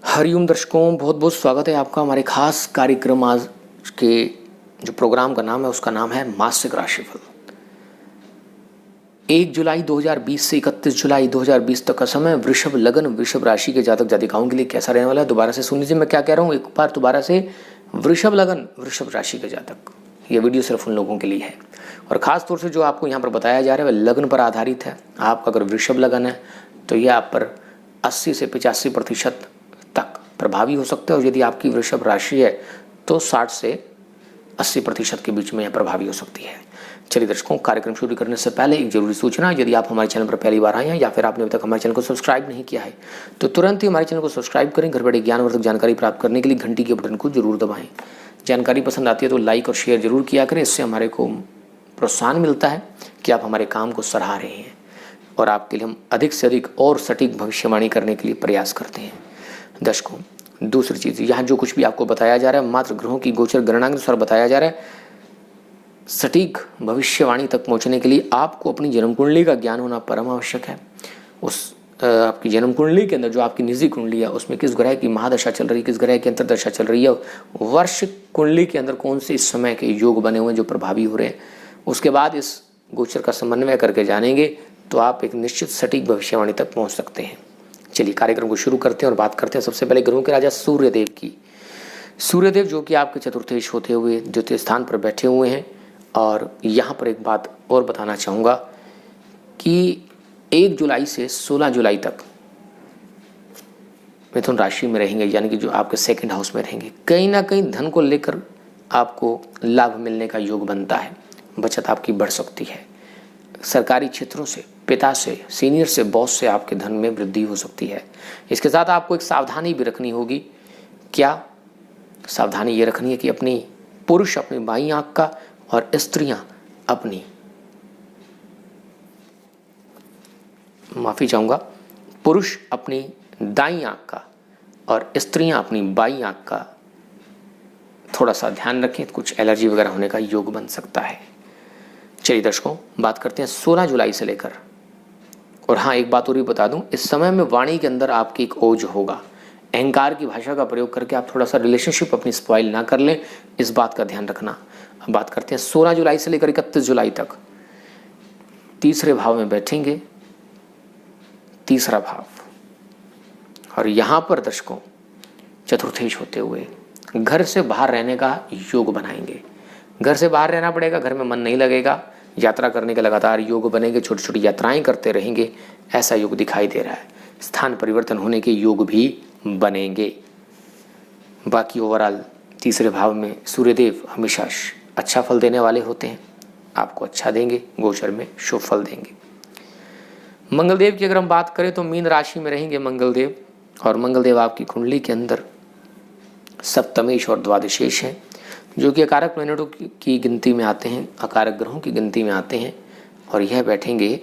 हरिओम दर्शकों, बहुत बहुत स्वागत है आपका हमारे खास कार्यक्रम। आज के जो प्रोग्राम का नाम है उसका नाम है मासिक राशिफल। 1 जुलाई 2020 से 31 जुलाई 2020 तक का समय वृषभ लगन वृषभ राशि के जातक जातिकाओं के लिए कैसा रहने वाला है। दोबारा से सुन लीजिए मैं क्या कह रहा हूँ, एक बार दोबारा से। वृषभ लगन वृषभ राशि के जातक, ये वीडियो सिर्फ उन लोगों के लिए है और ख़ास तौर से जो आपको यहाँ पर बताया जा रहा है वह लग्न पर आधारित है। आपका अगर वृषभ लगन है तो यह आप पर 80 से 85% तक प्रभावी हो सकता है और यदि आपकी वृषभ राशि है तो 60 से 80% के बीच में यह प्रभावी हो सकती है। चलिए दर्शकों, कार्यक्रम शुरू करने से पहले एक जरूरी सूचना, यदि आप हमारे चैनल पर पहली बार आए हैं या फिर आपने अभी तक हमारे चैनल को सब्सक्राइब नहीं किया है तो तुरंत ही हमारे चैनल को सब्सक्राइब करें। घर बैठे ज्ञानवर्धक जानकारी प्राप्त करने के लिए घंटी के बटन को जरूर दबाएं। जानकारी पसंद आती है तो लाइक और शेयर जरूर किया करें, इससे हमारे को प्रोत्साहन मिलता है कि आप हमारे काम को सराह रहे हैं और आपके लिए हम अधिक से अधिक और सटीक भविष्यवाणी करने के लिए प्रयास करते हैं। दर्शकों, दूसरी चीज़, यहाँ जो कुछ भी आपको बताया जा रहा है मात्र ग्रहों की गोचर गणना के अनुसार बताया जा रहा है। सटीक भविष्यवाणी तक पहुँचने के लिए आपको अपनी जन्म कुंडली का ज्ञान होना परम आवश्यक है। उस आपकी जन्म कुंडली के अंदर जो आपकी निजी कुंडली है उसमें किस ग्रह की महादशा चल रही है, किस ग्रह की अंतरदशा चल रही है, वर्ष कुंडली के अंदर कौन से इस समय के योग बने हुए हैं जो प्रभावी हो रहे हैं, उसके बाद इस गोचर का समन्वय करके जानेंगे तो आप एक निश्चित सटीक भविष्यवाणी तक पहुँच सकते हैं। चलिए कार्यक्रम को शुरू करते हैं और बात करते हैं सबसे पहले ग्रहों के राजा सूर्यदेव की। सूर्यदेव जो कि आपके चतुर्थेश होते हुए द्वितीय स्थान पर बैठे हुए हैं। और यहाँ पर एक बात और बताना चाहूँगा कि 1 जुलाई से 16 जुलाई तक मिथुन राशि में रहेंगे, यानी कि जो आपके सेकंड हाउस में रहेंगे। कहीं ना कहीं धन को लेकर आपको लाभ मिलने का योग बनता है, बचत आपकी बढ़ सकती है। सरकारी क्षेत्रों से, पिता से, सीनियर से, बॉस से आपके धन में वृद्धि हो सकती है। इसके साथ आपको एक सावधानी भी रखनी होगी। क्या सावधानी ये रखनी है कि अपनी पुरुष अपनी बाईं आंख का और स्त्रियां अपनी, माफी चाहूँगा, पुरुष अपनी दाईं आंख का और स्त्रियां अपनी बाईं आंख का थोड़ा सा ध्यान रखें, कुछ एलर्जी वगैरह होने का योग बन सकता है। चलिए दर्शकों, बात करते हैं 16 जुलाई से लेकर। और हाँ, एक बात और भी बता दूं, इस समय में वाणी के अंदर आपकी एक ओज होगा। अहंकार की भाषा का प्रयोग करके आप थोड़ा सा रिलेशनशिप अपनी स्पॉइल ना कर लें, इस बात का ध्यान रखना। अब बात करते हैं 16 जुलाई से लेकर 31 जुलाई तक। तीसरे भाव में बैठेंगे, तीसरा भाव, और यहाँ पर दर्शकों चतुर्थेश होते हुए घर से बाहर रहने का योग बनाएंगे। घर से बाहर रहना पड़ेगा, घर में मन नहीं लगेगा, यात्रा करने के लगातार योग बनेंगे, छोटी छोटी यात्राएं करते रहेंगे, ऐसा योग दिखाई दे रहा है। स्थान परिवर्तन होने के योग भी बनेंगे। बाकी ओवरऑल तीसरे भाव में सूर्यदेव हमेशा अच्छा फल देने वाले होते हैं, आपको अच्छा देंगे, गोचर में शुभ फल देंगे। मंगलदेव की अगर हम बात करें तो मीन राशि में रहेंगे मंगलदेव, और मंगलदेव आपकी कुंडली के अंदर सप्तमेश और द्वादशेश हैं, जो कि अकारक प्लैनेटों की गिनती में आते हैं, अकारक ग्रहों की गिनती में आते हैं। और यह बैठेंगे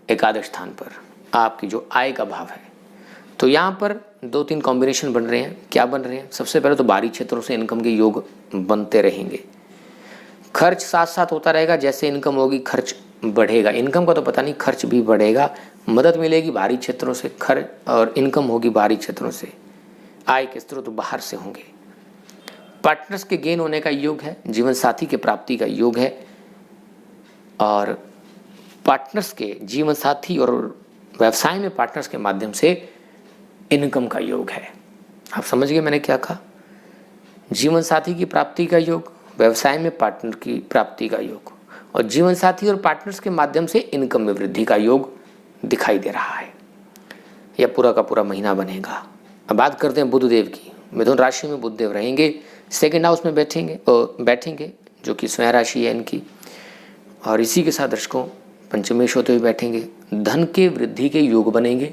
एकादश स्थान पर, आपकी जो आय का भाव है। तो यहाँ पर 2-3 कॉम्बिनेशन बन रहे हैं। क्या बन रहे हैं? सबसे पहले तो बाहरी क्षेत्रों से इनकम के योग बनते रहेंगे। खर्च साथ साथ होता रहेगा, जैसे इनकम होगी खर्च बढ़ेगा। इनकम का तो पता नहीं, खर्च भी बढ़ेगा। मदद मिलेगी बाहरी क्षेत्रों से, खर्च और इनकम होगी बाहरी क्षेत्रों से। आय के स्रोत बाहर से होंगे। पार्टनर्स के गेन होने का योग है, जीवन साथी के प्राप्ति का योग है, और पार्टनर्स के जीवन साथी और व्यवसाय में पार्टनर्स के माध्यम से इनकम का योग है। आप समझ गए मैंने क्या कहा? जीवन साथी की प्राप्ति का योग, व्यवसाय में पार्टनर की प्राप्ति का योग, और जीवन साथी और पार्टनर्स के माध्यम से इनकम में वृद्धि का योग दिखाई दे रहा है। यह पूरा का पूरा महीना बनेगा। अब बात करते हैं बुधदेव की। मिथुन राशि में बुधदेव रहेंगे, सेकंड हाउस में बैठेंगे जो कि स्वयं राशि है इनकी। और इसी के साथ दर्शकों पंचमेश होते हुए बैठेंगे। धन के वृद्धि के योग बनेंगे।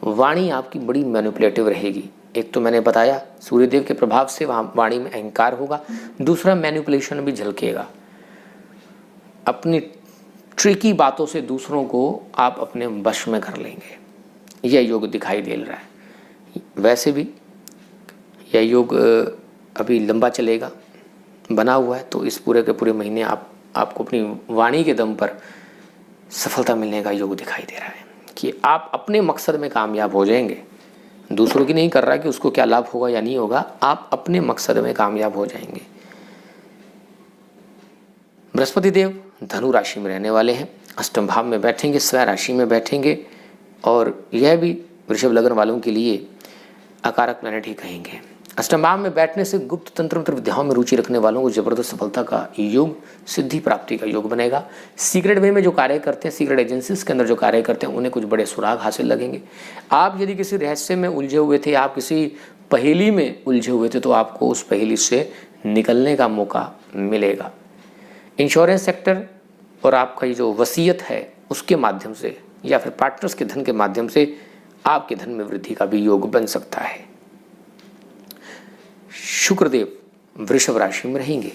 वाणी आपकी बड़ी मैनिपुलेटिव रहेगी। एक तो मैंने बताया सूर्यदेव के प्रभाव से वहाँ वाणी में अहंकार होगा, दूसरा मैनिपुलेशन भी झलकेगा। अपनी ट्रिकी बातों से दूसरों को आप अपने वश में कर लेंगे, यह योग दिखाई दे रहा है। वैसे भी यह योग अभी लंबा चलेगा, बना हुआ है, तो इस पूरे के पूरे महीने आपको अपनी वाणी के दम पर सफलता मिलने का योग दिखाई दे रहा है। कि आप अपने मकसद में कामयाब हो जाएंगे। दूसरों की नहीं कर रहा कि उसको क्या लाभ होगा या नहीं होगा, आप अपने मकसद में कामयाब हो जाएंगे। बृहस्पति देव धनु राशि में रहने वाले हैं, अष्टम भाव में बैठेंगे, स्वयं राशि में बैठेंगे, और यह भी वृषभ लग्न वालों के लिए अकारक प्लैनेट ही कहेंगे। अष्टम भाव में बैठने से गुप्त तंत्र मंत्र विद्याओं में रुचि रखने वालों को जबरदस्त सफलता का योग, सिद्धि प्राप्ति का योग बनेगा। सीक्रेट वे में जो कार्य करते हैं, सीक्रेट एजेंसीज के अंदर जो कार्य करते हैं, उन्हें कुछ बड़े सुराग हासिल लगेंगे। आप यदि किसी रहस्य में उलझे हुए थे, आप किसी पहेली में उलझे हुए थे, तो आपको उस पहेली से निकलने का मौका मिलेगा। इंश्योरेंस सेक्टर और आपका ये जो वसीयत है उसके माध्यम से या फिर पार्टनर्स के धन के माध्यम से आपके धन में वृद्धि का भी योग बन सकता है। शुक्रदेव वृषभ राशि में रहेंगे।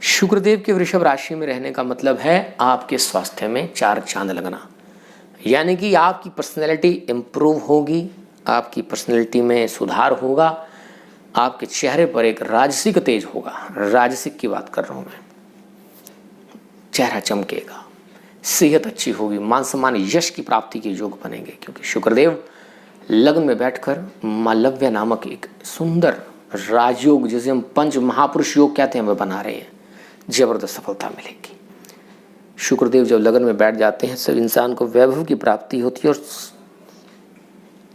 शुक्रदेव के वृषभ राशि में रहने का मतलब है आपके स्वास्थ्य में चार चांद लगना, यानी कि आपकी पर्सनैलिटी इंप्रूव होगी, आपकी पर्सनैलिटी में सुधार होगा, आपके चेहरे पर एक राजसिक तेज होगा। राजसिक की बात कर रहा हूं मैं। चेहरा चमकेगा, सेहत अच्छी होगी, मान सम्मान यश की प्राप्ति के योग बनेंगे, क्योंकि शुक्रदेव लग्न में बैठकर मालव्य नामक एक सुंदर राजयोग, जिसे हम पंच महापुरुष योग कहते हैं, वह बना रहे हैं। जबरदस्त सफलता मिलेगी। शुक्रदेव जब लग्न में बैठ जाते हैं, सब इंसान को वैभव की प्राप्ति होती है और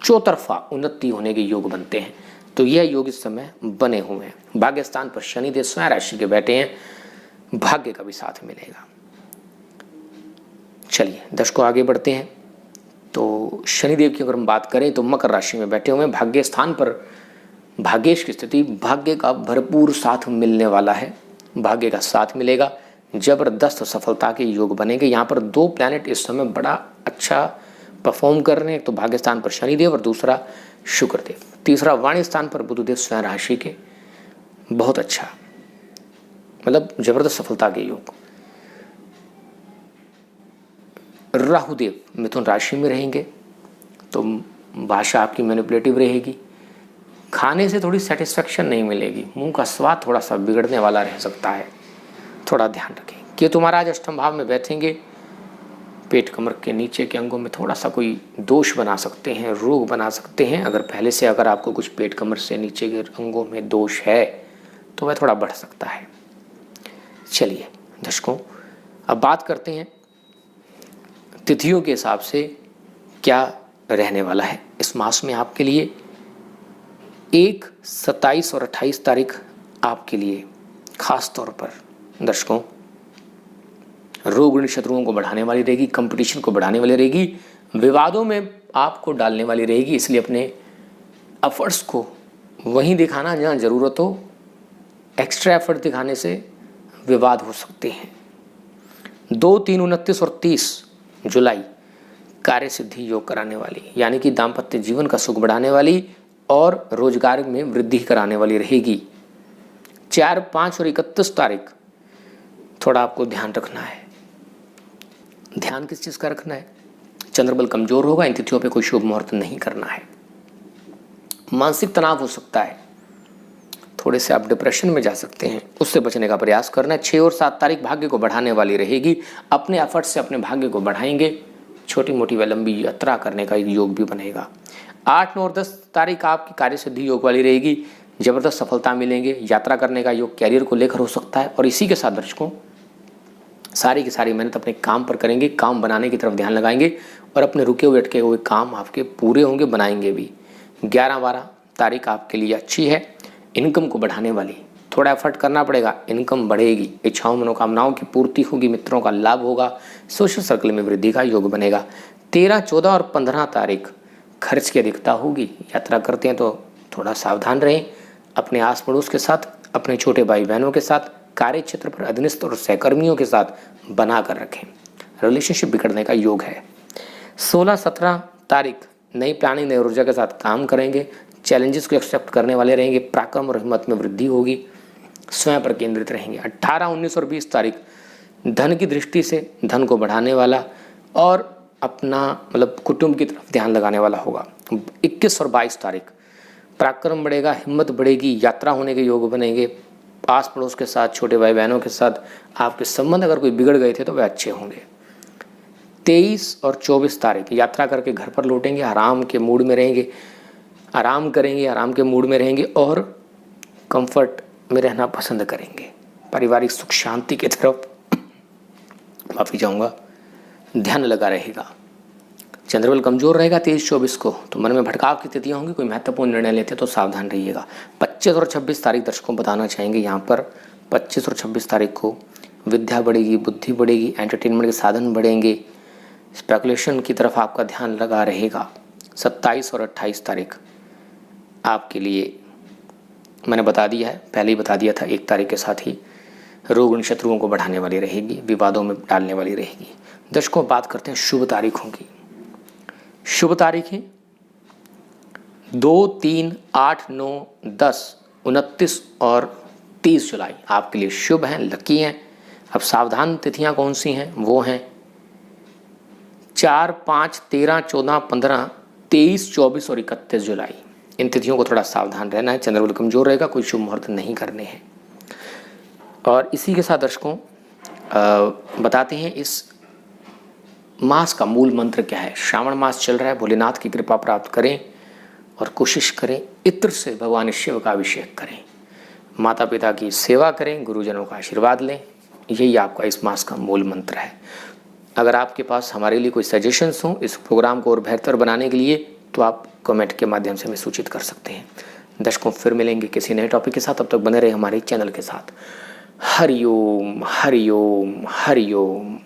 चौतरफा उन्नति होने के योग बनते हैं। तो यह योग इस समय बने हुए हैं। भाग्य स्थान पर शनिदेव स्वयं राशि के बैठे हैं, भाग्य का भी साथ मिलेगा। चलिए दर्शकों आगे बढ़ते हैं। तो शनिदेव की अगर हम बात करें तो मकर राशि में बैठे हुए हैं। भाग्य स्थान पर भाग्येश की स्थिति, भाग्य का भरपूर साथ मिलने वाला है, भाग्य का साथ मिलेगा, जबरदस्त सफलता के योग बनेंगे। यहाँ पर दो प्लैनेट इस समय बड़ा अच्छा परफॉर्म कर रहे हैं, तो भाग्य स्थान पर शनिदेव और दूसरा शुक्रदेव। तीसरा वाणी स्थान पर बुधदेव स्वयं राशि के, बहुत अच्छा, मतलब जबरदस्त सफलता के योग। राहुदेव मिथुन राशि में रहेंगे, तो भाषा आपकी मैनिपुलेटिव रहेगी, खाने से थोड़ी सेटिस्फेक्शन नहीं मिलेगी, मुंह का स्वाद थोड़ा सा बिगड़ने वाला रह सकता है, थोड़ा ध्यान रखें। केतु महाराज अष्टम भाव में बैठेंगे, पेट कमर के नीचे के अंगों में थोड़ा सा कोई दोष बना सकते हैं, रोग बना सकते हैं। अगर पहले से अगर आपको कुछ पेट कमर से नीचे के अंगों में दोष है तो वह थोड़ा बढ़ सकता है। चलिए दर्शकों अब बात करते हैं तिथियों के हिसाब से क्या रहने वाला है इस मास में आपके लिए। 1, 27 और 28 तारीख आपके लिए खास तौर पर दर्शकों रोग शत्रुओं को बढ़ाने वाली रहेगी, कंपटीशन को बढ़ाने वाली रहेगी, विवादों में आपको डालने वाली रहेगी। इसलिए अपने एफर्ट्स को वहीं दिखाना जहाँ ज़रूरत हो। एक्स्ट्रा एफर्ट दिखाने से विवाद हो सकते हैं। 2, 3, 29 और 30 जुलाई कार्य सिद्धि योग कराने वाली, यानी कि दाम्पत्य जीवन का सुख बढ़ाने वाली और रोजगार में वृद्धि कराने वाली रहेगी। 4, 5 और 31 तारीख थोड़ा आपको ध्यान रखना है। ध्यान किस चीज़ का रखना है? चंद्रबल कमजोर होगा, इन तिथियों पे कोई शुभ मुहूर्त नहीं करना है। मानसिक तनाव हो सकता है, थोड़े से आप डिप्रेशन में जा सकते हैं, उससे बचने का प्रयास करना है। 6 और 7 तारीख भाग्य को बढ़ाने वाली रहेगी, अपने एफर्ट से अपने भाग्य को बढ़ाएंगे, छोटी मोटी व लंबी यात्रा करने का योग भी बनेगा। 8, 9 और 10 तारीख आपकी कार्य सिद्धि योग वाली रहेगी, जबरदस्त सफलता मिलेंगे, यात्रा करने का योग कैरियर को लेकर हो सकता है। और इसी के साथ दर्शकों सारी की सारी मेहनत अपने काम पर करेंगे, काम बनाने की तरफ ध्यान लगाएंगे और अपने रुके हुए अटके हुए काम आपके पूरे होंगे, बनाएंगे भी। 11, 12 तारीख आपके लिए अच्छी है, इनकम को बढ़ाने वाली, थोड़ा एफर्ट करना पड़ेगा, इनकम बढ़ेगी, इच्छाओं मनोकामनाओं की पूर्ति होगी, मित्रों का लाभ होगा, सोशल सर्कल में वृद्धि का योग बनेगा। 13, 14 और 15 तारीख खर्च की अधिकता होगी, यात्रा करते हैं तो थोड़ा सावधान रहें, अपने आस पड़ोस के साथ, अपने छोटे भाई बहनों के साथ, कार्य क्षेत्र पर अधीनस्थ और सहकर्मियों के साथ बना कर रखें, रिलेशनशिप बिगड़ने का योग है। 16, 17 तारीख नई प्लानिंग नई ऊर्जा के साथ काम करेंगे, चैलेंजेस को एक्सेप्ट करने वाले रहेंगे, पराक्रम और हिम्मत में वृद्धि होगी, स्वयं पर केंद्रित रहेंगे। 18, 19 और 20 तारीख धन की दृष्टि से धन को बढ़ाने वाला और अपना मतलब कुटुंब की तरफ ध्यान लगाने वाला होगा। 21 और 22 तारीख पराक्रम बढ़ेगा, हिम्मत बढ़ेगी, यात्रा होने के योग बनेंगे, आस पड़ोस के साथ, छोटे भाई बहनों के साथ आपके संबंध अगर कोई बिगड़ गए थे तो वे अच्छे होंगे। 23 और 24 तारीख यात्रा करके घर पर लौटेंगे, आराम के मूड में रहेंगे, आराम करेंगे, आराम के मूड में रहेंगे और कंफर्ट में रहना पसंद करेंगे। पारिवारिक सुख शांति की तरफ माफ़ी चाहूँगा ध्यान लगा रहेगा। चंद्रबल कमजोर रहेगा 23-24 को, तो मन में भटकाव की स्थितियाँ होंगी, कोई महत्वपूर्ण निर्णय लेते तो सावधान रहिएगा। 25 और 26 तारीख दर्शकों बताना चाहेंगे यहाँ पर 25 और 26 तारीख को विद्या बढ़ेगी, बुद्धि बढ़ेगी, एंटरटेनमेंट के साधन बढ़ेंगे, स्पेकुलेशन की तरफ आपका ध्यान लगा रहेगा। 27 और 28 तारीख आपके लिए मैंने बता दिया है, पहले ही बता दिया था, 1 तारीख के साथ ही रोग उन शत्रुओं को बढ़ाने वाली रहेगी, विवादों में डालने वाली रहेगी। दर्शकों बात करते हैं शुभ तारीखों की। शुभ तारीखें 2, 3, 8, 9, 10, 29 और 30 जुलाई आपके लिए शुभ हैं, लकी हैं। अब सावधान तिथियां कौन सी हैं? वो हैं 4, 5, 13, 14, 15, 23, 24 और 31 जुलाई। इन तिथियों को थोड़ा सावधान रहना है, चंद्रबल कमजोर रहेगा, कोई शुभ मुहूर्त नहीं करने हैं। और इसी के साथ दर्शकों बताते हैं इस मास का मूल मंत्र क्या है। श्रावण मास चल रहा है, भोलेनाथ की कृपा प्राप्त करें और कोशिश करें इत्र से भगवान शिव का अभिषेक करें, माता पिता की सेवा करें, गुरुजनों का आशीर्वाद लें। यही आपका इस मास का मूल मंत्र है। अगर आपके पास हमारे लिए कोई सजेशंस हों इस प्रोग्राम को और बेहतर बनाने के लिए, तो आप कमेंट के माध्यम से हमें सूचित कर सकते हैं। दर्शकों फिर मिलेंगे किसी नए टॉपिक के साथ, तब तक बने रहे हमारे चैनल के साथ। हरिओम हरिओम हरिओम।